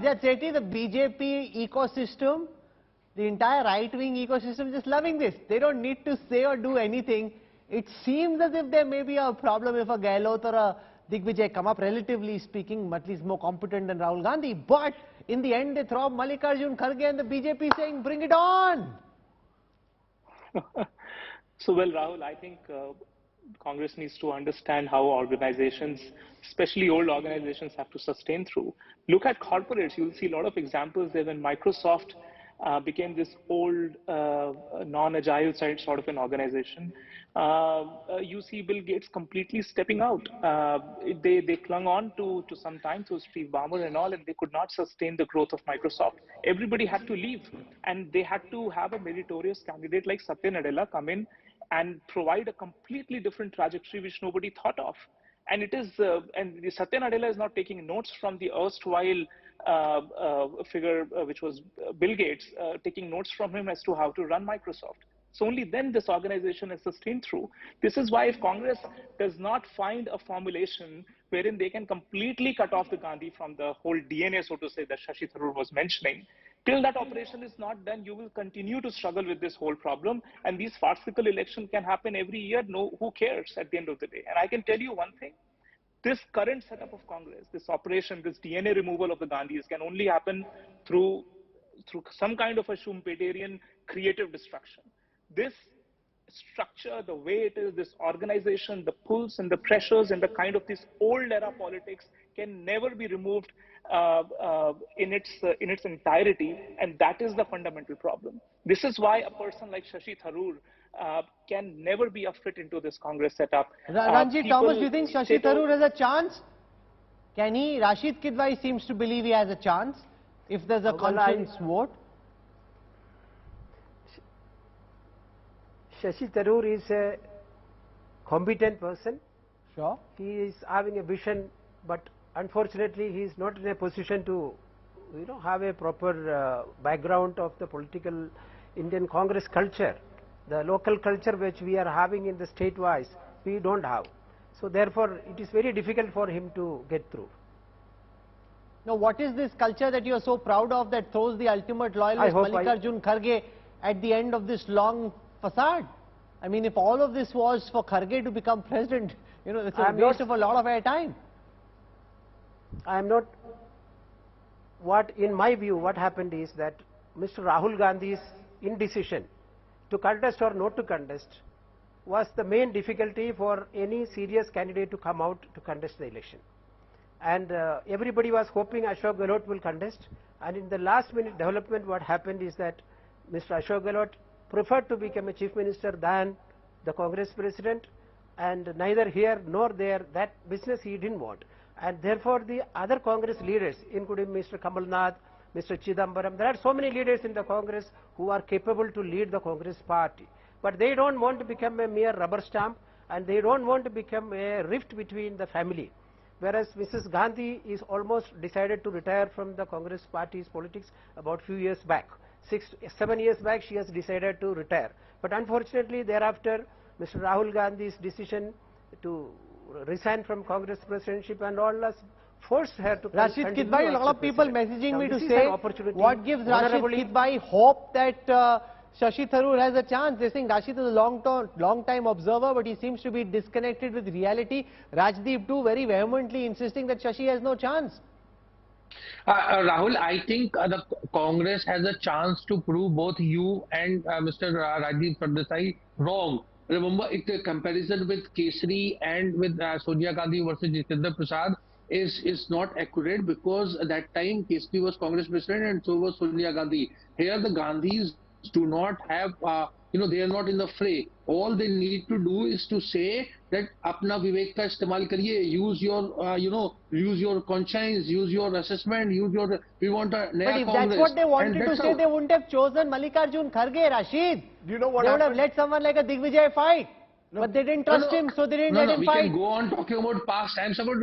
Rajat, Sethi, the BJP ecosystem, the entire right-wing ecosystem is just loving this. They don't need to say or do anything. It seems as if there may be a problem if a Gehlot or a Digvijay come up, relatively speaking, at least more competent than Rahul Gandhi. But in the end, they throw up Mallikarjun Kharge and the BJP saying, bring it on. So, well, Rahul, I think Congress needs to understand how organizations, especially old organizations, have to sustain through. Look at corporates. You'll see a lot of examples there when Microsoft became this old, non-agile sort of an organization. You see Bill Gates completely stepping out. They clung on to some time through Steve Ballmer and all, and they could not sustain the growth of Microsoft. Everybody had to leave, and they had to have a meritorious candidate like Satya Nadella come in and provide a completely different trajectory which nobody thought of. And it is, and Satya Nadella is not taking notes from the erstwhile figure, which was Bill Gates, taking notes from him as to how to run Microsoft. So only then this organization is sustained through. This is why if Congress does not find a formulation wherein they can completely cut off the Gandhi from the whole DNA, so to say, that Shashi Tharoor was mentioning, till that operation is not done, you will continue to struggle with this whole problem. And these farcical elections can happen every year. No, who cares at the end of the day? And I can tell you one thing. This current setup of Congress, this operation, this DNA removal of the Gandhis can only happen through some kind of a Schumpeterian creative destruction. This structure, the way it is, this organization, the pulls and the pressures and the kind of this old era politics can never be removed in its entirety, and that is the fundamental problem. This is why a person like Shashi Tharoor can never be a fit into this Congress setup. Ranji, Thomas, do you think Shashi Tharoor has a chance? Can he? Rashid Kidwai seems to believe he has a chance if there's a conscience vote. Shashi Tharoor is a competent person. Sure. He is having a vision, but unfortunately he is not in a position to, have a proper background of the political Indian Congress culture. The local culture which we are having in the state-wise, we don't have. So therefore, it is very difficult for him to get through. Now, what is this culture that you are so proud of that throws the ultimate loyalist Mallikarjun Kharge at the end of this long facade? I mean, if all of this was for Kharge to become president, it's a waste of a lot of airtime. I am not. In my view, what happened is that Mr. Rahul Gandhi's indecision to contest or not to contest was the main difficulty for any serious candidate to come out to contest the election. And everybody was hoping Ashok Gehlot will contest. And in the last minute development, what happened is that Mr. Ashok Gehlot preferred to become a chief minister than the Congress president, and neither here nor there, that business he didn't want. And therefore, the other Congress leaders, including Mr. Kamal Nath, Mr. Chidambaram, there are so many leaders in the Congress who are capable to lead the Congress party. But they don't want to become a mere rubber stamp, and they don't want to become a rift between the family. Whereas Mrs. Gandhi is almost decided to retire from the Congress party's politics about few years back. 7 years back she has decided to retire. But unfortunately thereafter, Mr. Rahul Gandhi's decision to resign from Congress presidency and all has forced her to... Rashid Kidwai, a lot of people messaging me to say, what gives Rashid Kidwai hope that Shashi Tharoor has a chance? They're saying Rashid is a long time observer, but he seems to be disconnected with reality. Rajdeep too very vehemently insisting that Shashi has no chance. Rahul, I think the Congress has a chance to prove both you and Mr. Rajdeep Sardesai wrong. Remember, the comparison with Kesari and with Sonia Gandhi versus Jitendra Prasad is not accurate, because at that time Kesari was Congress president and so was Sonia Gandhi. Here the Gandhis do not have, they are not in the fray. All they need to do is to say that apna vivek ka istemal kariye, use your, use your conscience, use your assessment, we want a naya Congress. But if that's what they wanted to say, they wouldn't have chosen Mallikarjun Kharge, Rashid. Do you know what they would have let someone like a Digvijay fight. No, but they didn't trust him, so they didn't let him fight. We can go on talking about past times, about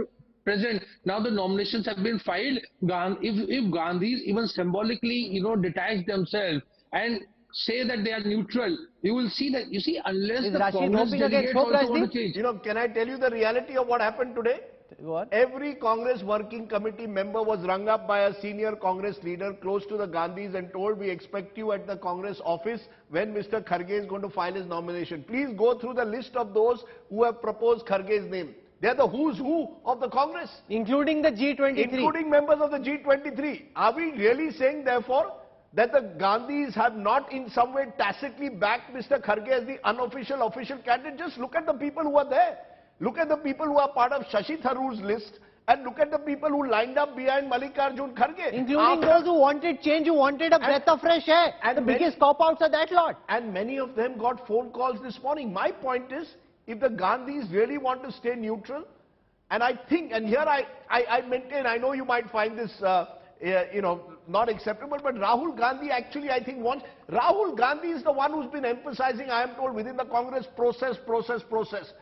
present. Now the nominations have been filed. If Gandhis even symbolically, detach themselves and say that they are neutral, you will see that, unless the Congress delegates also want to change. Can I tell you the reality of what happened today? Go on. Every Congress working committee member was rung up by a senior Congress leader close to the Gandhis and told, we expect you at the Congress office when Mr. Kharge is going to file his nomination. Please go through the list of those who have proposed Kharge's name. They are the who's who of the Congress. Including the G23. Including members of the G23. Are we really saying, therefore, that the Gandhis have not in some way tacitly backed Mr. Kharge as the unofficial official candidate? Just look at the people who are there. Look at the people who are part of Shashi Tharoor's list and look at the people who lined up behind Mallikarjun Kharge. Including those who wanted change, who wanted a breath of fresh air. And the biggest cop-outs are that lot. And many of them got phone calls this morning. My point is, if the Gandhis really want to stay neutral, and I think, and here I maintain, I know you might find this, not acceptable, but Rahul Gandhi actually, I think, wants, Rahul Gandhi is the one who's been emphasizing, I am told, within the Congress, process.